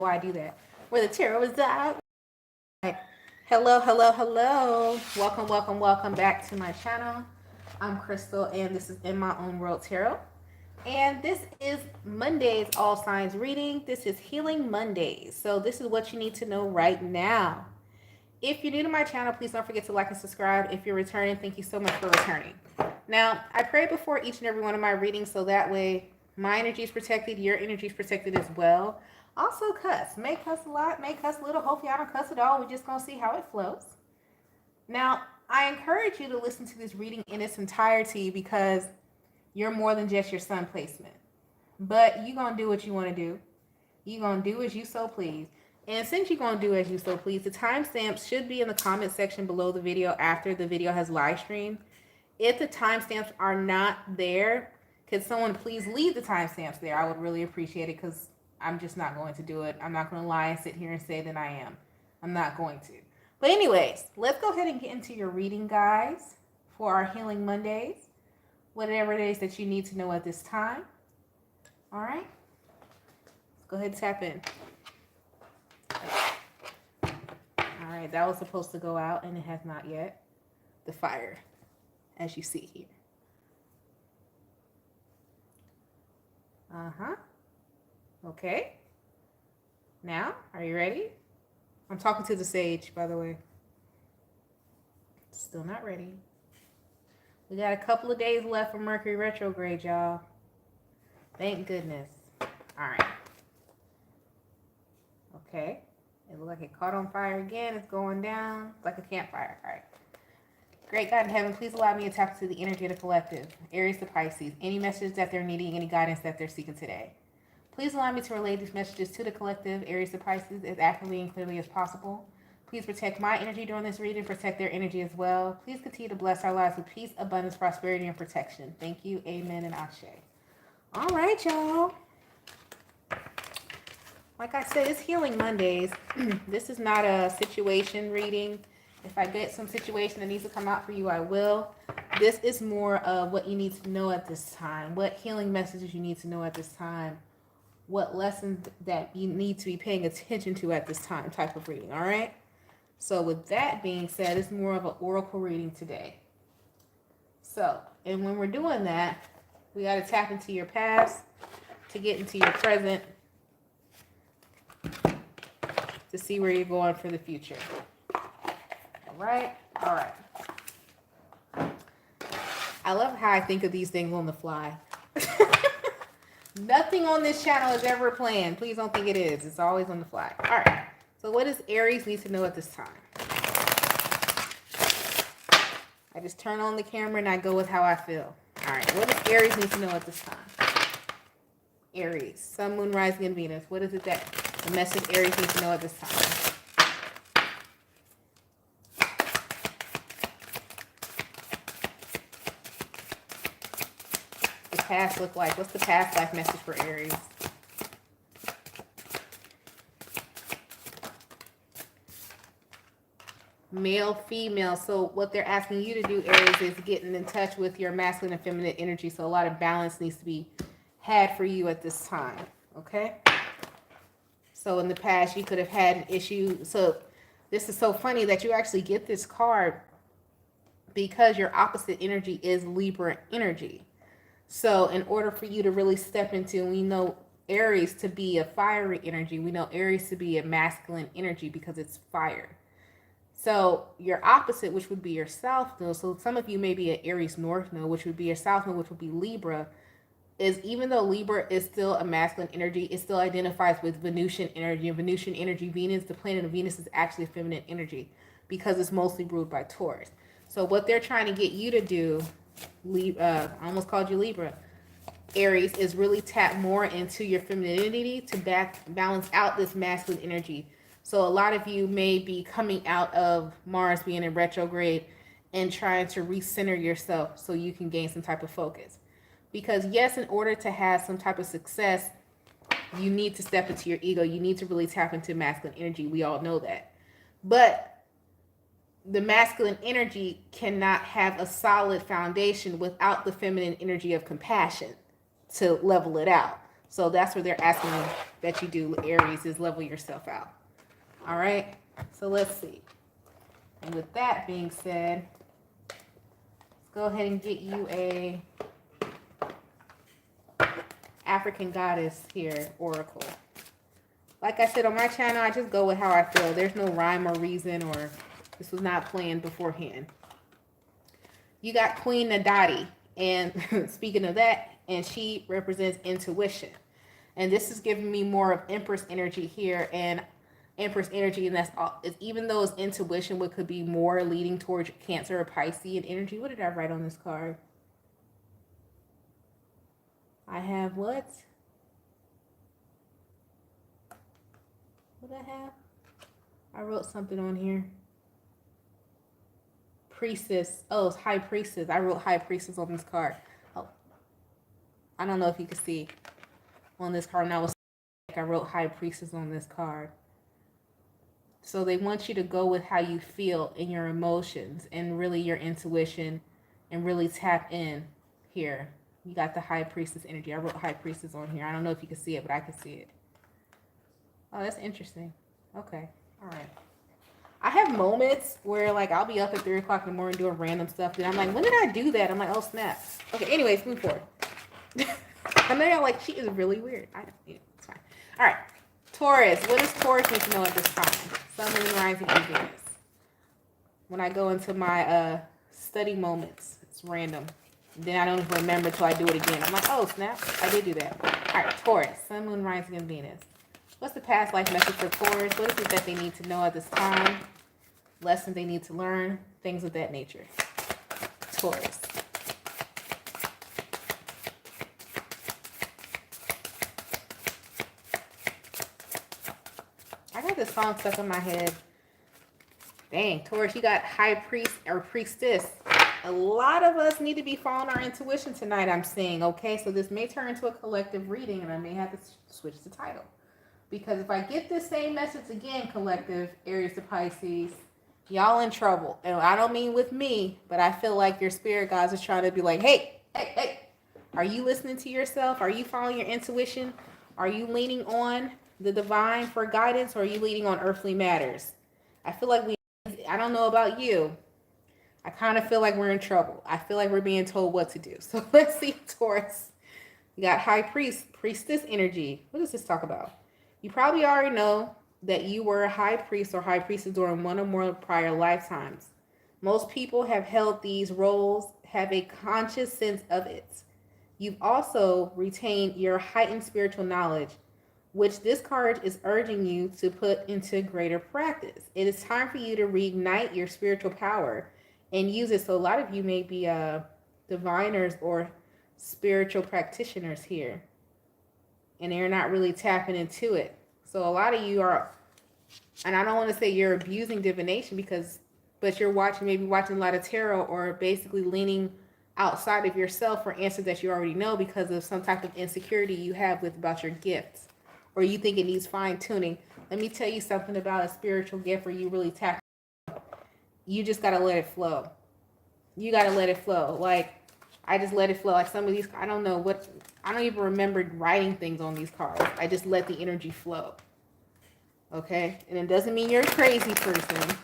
Why I do that? Where the tarot is at. Hello, hello, hello. Welcome, welcome, welcome back to my channel. I'm Crystal, and this is In My Own World Tarot. And this is Monday's All Signs reading. This is Healing Mondays. So this is what you need to know right now. If you're new to my channel, please don't forget to like and subscribe. If you're returning, thank you so much for returning. Now, I pray before each and every one of my readings so that way my energy is protected, your energy is protected as well. Also cuss. May cuss a lot, may cuss a little. Hopefully I don't cuss at all. We're just going to see how it flows. Now, I encourage you to listen to this reading in its entirety because you're more than just your sun placement. But you're going to do what you want to do. You're going to do as you so please. And since you're going to do as you so please, the timestamps should be in the comment section below the video after the video has live streamed. If the timestamps are not there, could someone please leave the timestamps there? I would really appreciate it because I'm just not going to do it. I'm not going to lie and sit here and say that I am. I'm not going to. But anyways, let's go ahead and get into your reading, guys, for our Healing Mondays. Whatever it is that you need to know at this time. All right? Let's go ahead and tap in. All right, that was supposed to go out, and it has not yet. The fire, as you see here. Uh-huh. Okay. Now, are you ready? I'm talking to the sage, by the way. Still not ready. We got a couple of days left for Mercury retrograde, y'all. Thank goodness. All right. Okay. It looks like it caught on fire again. It's going down. It's like a campfire. All right. Great God in heaven, please allow me to tap into the energy of the collective. Aries to Pisces. Any message that they're needing, any guidance that they're seeking today. Please allow me to relay these messages to the collective, Aries to Pisces, as accurately and clearly as possible. Please protect my energy during this reading, protect their energy as well. Please continue to bless our lives with peace, abundance, prosperity, and protection. Thank you, amen, and ashe. All right, y'all. Like I said, it's Healing Mondays. This is not a situation reading. If I get some situation that needs to come out for you, I will. This is more of what you need to know at this time, what healing messages you need to know at this time, what lessons that you need to be paying attention to at this time type of reading, all right? So with that being said, it's more of an oracle reading today. So, and when we're doing that, we got to tap into your past to get into your present to see where you're going for the future. All right? All right. I love how I think of these things on the fly. Nothing on this channel is ever planned. Please don't think it is. It's always on the fly. All right. So what does Aries need to know at this time? I just turn on the camera and I go with how I feel. All right. What does Aries need to know at this time? Aries. Sun, Moon, Rising, and Venus. What is it that the message Aries needs to know at this time? Past look like? What's the past life message for Aries? Male, female. So what they're asking you to do, Aries, is getting in touch with your masculine and feminine energy. So a lot of balance needs to be had for you at this time. Okay? So in the past, you could have had an issue. So this is so funny that you actually get this card because your opposite energy is Libra energy. So in order for you to really step into, we know Aries to be a fiery energy. We know Aries to be a masculine energy because it's fire. So your opposite, which would be your south node, so some of you may be an Aries north node, which would be your south node, which would be Libra, is even though Libra is still a masculine energy, it still identifies with Venusian energy. And Venusian energy, Venus, the planet of Venus, is actually a feminine energy because it's mostly ruled by Taurus. So what they're trying to get you to do, I almost called you Libra, Aries, is really tap more into your femininity to balance out this masculine energy. So a lot of you may be coming out of Mars being in retrograde and trying to recenter yourself so you can gain some type of focus. Because yes, in order to have some type of success, you need to step into your ego. You need to really tap into masculine energy. We all know that. But the masculine energy cannot have a solid foundation without the feminine energy of compassion to level it out. So that's what they're asking that you do, Aries, is level yourself out. All right. So let's see. And with that being said, let's go ahead and get you a African goddess here, oracle. Like I said on my channel, I just go with how I feel. There's no rhyme or reason, or this was not planned beforehand. You got Queen Nadati, and speaking of that, and she represents intuition. And this is giving me more of Empress energy here, and Empress energy, and that's all. Even though it's intuition, what could be more leading towards Cancer or Piscean energy. What did I write on this card? I have what? What did I have? I wrote something on here. Priestess. Oh, it's High Priestess. I wrote High Priestess on this card. Oh, I don't know if you can see on this card. And I wrote High Priestess on this card. So they want you to go with how you feel in your emotions and really your intuition and really tap in here. You got the High Priestess energy. I wrote High Priestess on here. I don't know if you can see it, but I can see it. Oh, that's interesting. Okay. All right. I have moments where, like, I'll be up at 3 o'clock in the morning doing random stuff. And I'm like, when did I do that? I'm like, oh, snap. Okay, anyways, move forward. I know y'all like, she is really weird. It's fine. All right. Taurus. What does Taurus need to know at this time? Sun, Moon, Rising, and Venus. When I go into my study moments, it's random. Then I don't even remember until I do it again. I'm like, oh, snap. I did do that. All right. Taurus. Sun, Moon, Rising, and Venus. What's the past life message for Taurus? What is it that they need to know at this time? Lessons they need to learn? Things of that nature. Taurus. I got this song stuck in my head. Dang, Taurus, you got High Priest or Priestess. A lot of us need to be following our intuition tonight, I'm seeing. Okay, so this may turn into a collective reading, and I may have to switch the title. Because if I get this same message again, collective, Aries to Pisces, y'all in trouble. And I don't mean with me, but I feel like your spirit guides is trying to be like, hey, are you listening to yourself? Are you following your intuition? Are you leaning on the divine for guidance, or are you leaning on earthly matters? I feel like I don't know about you. I kind of feel like we're in trouble. I feel like we're being told what to do. So let's see, Taurus. You got High Priestess energy. What does this talk about? You probably already know that you were a high priest or high priestess during one or more prior lifetimes. Most people have held these roles, have a conscious sense of it. You've also retained your heightened spiritual knowledge, which this card is urging you to put into greater practice. It is time for you to reignite your spiritual power and use it. So a lot of you may be diviners or spiritual practitioners here, and they're not really tapping into it. So a lot of you are, and I don't want to say you're abusing divination but you're maybe watching a lot of tarot, or basically leaning outside of yourself for answers that you already know because of some type of insecurity you have about your gifts, or you think it needs fine tuning. Let me tell you something about a spiritual gift where you really tap. You just got to let it flow. You got to let it flow. Like, I just let it flow. Like some of these, I don't even remember writing things on these cards. I just let the energy flow. Okay? And it doesn't mean you're a crazy person.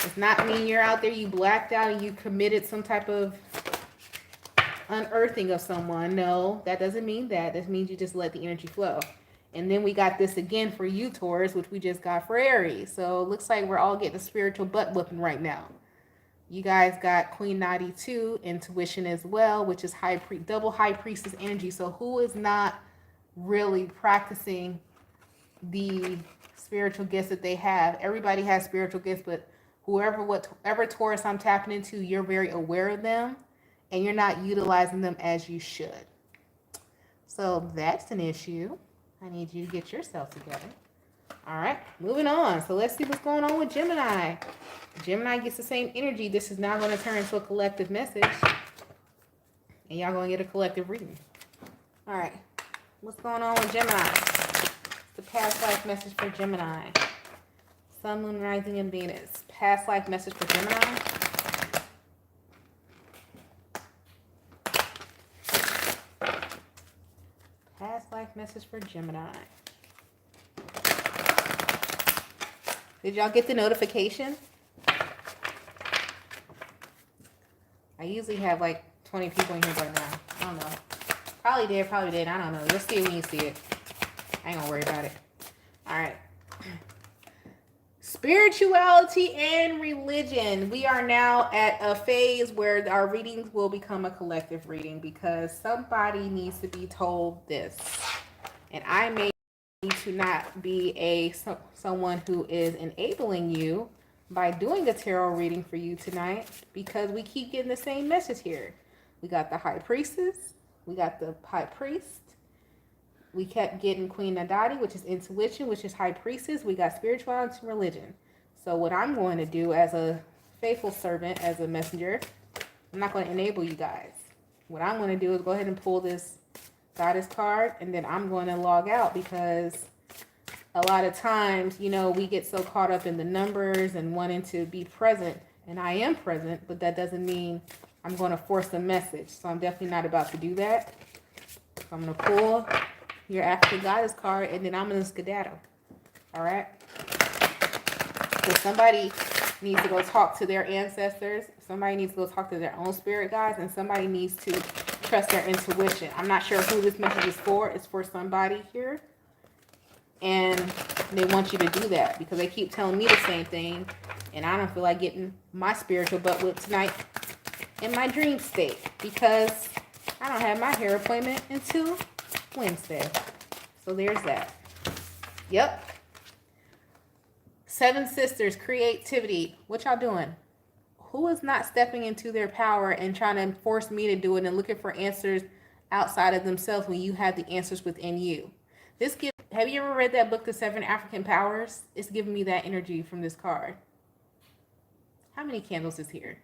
It's not mean you're out there, you blacked out and you committed some type of unearthing of someone. No, that doesn't mean that. That means you just let the energy flow. And then we got this again for you, Taurus, which we just got for Aries. So it looks like we're all getting a spiritual butt whooping right now. You guys got Queen Nadi 2, intuition as well, which is double High Priestess energy. So who is not really practicing the spiritual gifts that they have? Everybody has spiritual gifts, but whatever Taurus I'm tapping into, you're very aware of them, and you're not utilizing them as you should. So that's an issue. I need you to get yourself together. All right, moving on. So let's see what's going on with Gemini. Gemini gets the same energy. This is now going to turn into a collective message, and y'all going to get a collective reading. All right, what's going on with Gemini? The past life message for Gemini. Sun, Moon, Rising, and Venus. Past life message for Gemini. Past life message for Gemini. Did y'all get the notification? I usually have like 20 people in here by now. I don't know. Probably did, probably did. I don't know. You'll see it when you see it. I ain't gonna worry about it. All right. Spirituality and religion. We are now at a phase where our readings will become a collective reading because somebody needs to be told this. And I may need to not be someone who is enabling you by doing a tarot reading for you tonight because we keep getting the same message here. We got the High Priestess. We got the High Priest. We kept getting Queen Nadati, which is intuition, which is High Priestess. We got spirituality and religion. So what I'm going to do as a faithful servant, as a messenger, I'm not going to enable you guys. What I'm going to do is go ahead and pull this Goddess card, and then I'm going to log out because a lot of times, you know, we get so caught up in the numbers and wanting to be present, and I am present, but that doesn't mean I'm going to force a message. So I'm definitely not about to do that. So I'm going to pull your African Goddess card, and then I'm going to skedaddle. All right? So somebody needs to go talk to their ancestors. Somebody needs to go talk to their own spirit guides, and somebody needs to trust their intuition. I'm not sure who this message is for. It's for somebody here. And they want you to do that because they keep telling me the same thing. And I don't feel like getting my spiritual butt whipped tonight in my dream state because I don't have my hair appointment until Wednesday. So there's that. Yep. 7 sisters, creativity. What y'all doing? Who is not stepping into their power and trying to force me to do it and looking for answers outside of themselves when you have the answers within you? Have you ever read that book, The 7 African Powers? It's giving me that energy from this card. How many candles is here?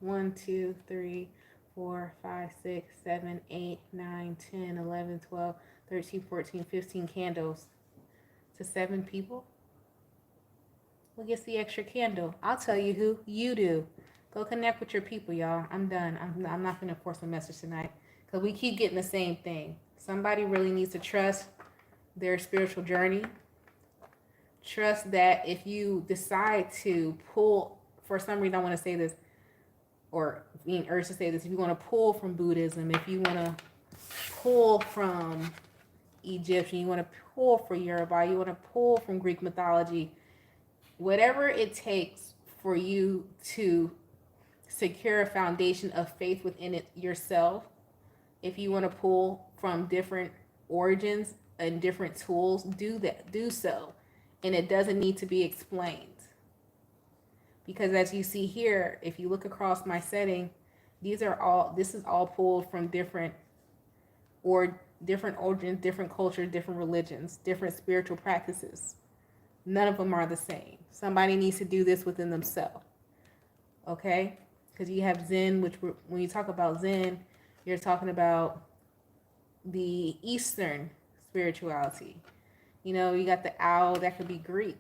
1, 2, 3, 4, 5, 6, 7, 8, 9, 10, 11, 12, 13, 14, 15 candles to 7 people? Who gets the extra candle? I'll tell you who. You do. Go connect with your people, y'all. I'm done. I'm not going to force a message tonight because we keep getting the same thing. Somebody really needs to trust their spiritual journey. Trust that if you decide to pull, for some reason I want to say this, or being urged to say this, if you want to pull from Buddhism, if you want to pull from Egyptian, you want to pull from Yoruba, you want to pull from Greek mythology, whatever it takes for you to secure a foundation of faith within it yourself, if you want to pull from different origins and different tools, do so. And it doesn't need to be explained. Because as you see here, if you look across my setting, this is all pulled from different origins, different cultures, different religions, different spiritual practices. None of them are the same. Somebody needs to do this within themselves. Okay? Because you have Zen, when you talk about Zen, you're talking about the Eastern spirituality. You know, you got the owl, that could be Greek.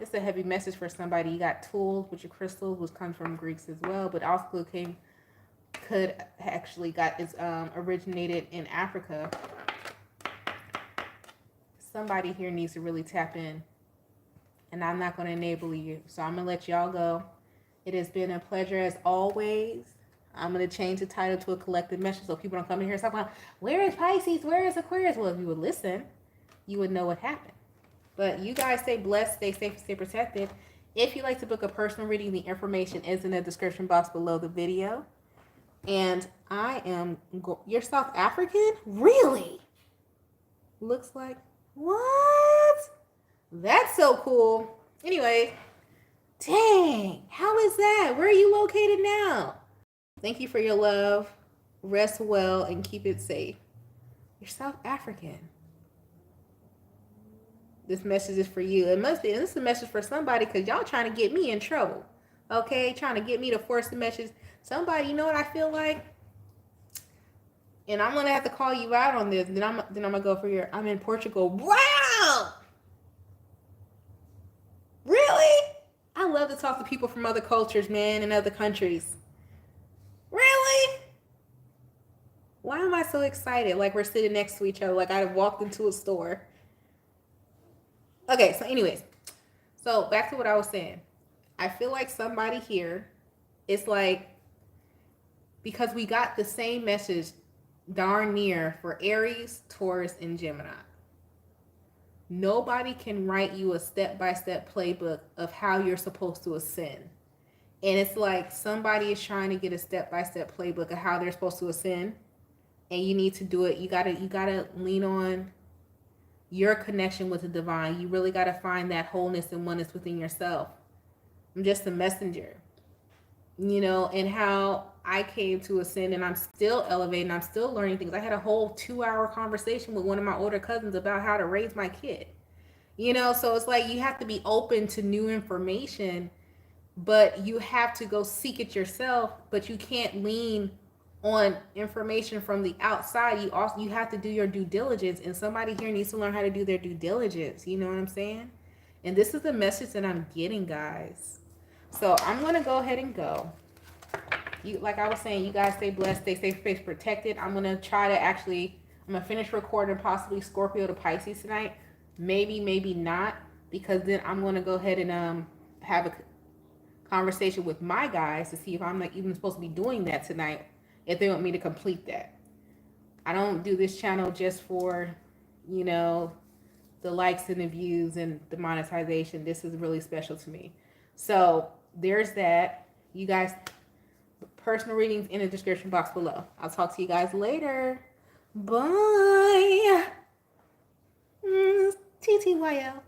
It's a heavy message for somebody. You got tools, which are crystals, which come from Greeks as well, but also originated in Africa. Somebody here needs to really tap in, and I'm not going to enable you. So I'm going to let y'all go. It has been a pleasure as always. I'm going to change the title to a collective message so people don't come in here and talk about, where is Pisces? Where is Aquarius? Well, if you would listen, you would know what happened. But you guys stay blessed, stay safe, stay protected. If you'd like to book a personal reading, the information is in the description box below the video. And you're South African? Really? Looks like, what? That's so cool. Anyway, dang, how is that? Where are you located now? Thank you for your love. Rest well and keep it safe. You're South African. This message is for you. It must be. And this is a message for somebody because y'all trying to get me in trouble. Okay? Trying to get me to force the message. Somebody, you know what I feel like? And I'm going to have to call you out on this. Then I'm going to go for I'm in Portugal. Wow! Really? I love to talk to people from other cultures, man, and other countries. Really? Wow. am I so excited? Like we're sitting next to each other, like I walked into a store. Okay, so anyways, so back to what I was saying. I feel like somebody here, it's like, because we got the same message darn near for Aries, Taurus, and Gemini. Nobody can write you a step-by-step playbook of how you're supposed to ascend. And it's like somebody is trying to get a step-by-step playbook of how they're supposed to ascend, and you need to do it. You gotta lean on your connection with the divine. You really gotta find that wholeness and oneness within yourself. I'm just a messenger, and how I came to ascend, and I'm still elevating. I'm still learning things. I had a whole 2-hour conversation with one of my older cousins about how to raise my kid. So it's like you have to be open to new information, but you have to go seek it yourself. But you can't lean on information from the outside. You have to do your due diligence, and somebody here needs to learn how to do their due diligence. You know what I'm saying? And this is the message that I'm getting, guys. So I'm gonna go ahead and go. Like I was saying, you guys stay blessed, stay safe, stay protected. I'm gonna finish recording possibly Scorpio to Pisces tonight. Maybe not, because then I'm gonna go ahead and have a conversation with my guys to see if I'm like even supposed to be doing that tonight, if they want me to complete that. I don't do this channel just for, the likes and the views and the monetization. This is really special to me. So there's that. You guys, personal readings in the description box below. I'll talk to you guys later. Bye. TTYL.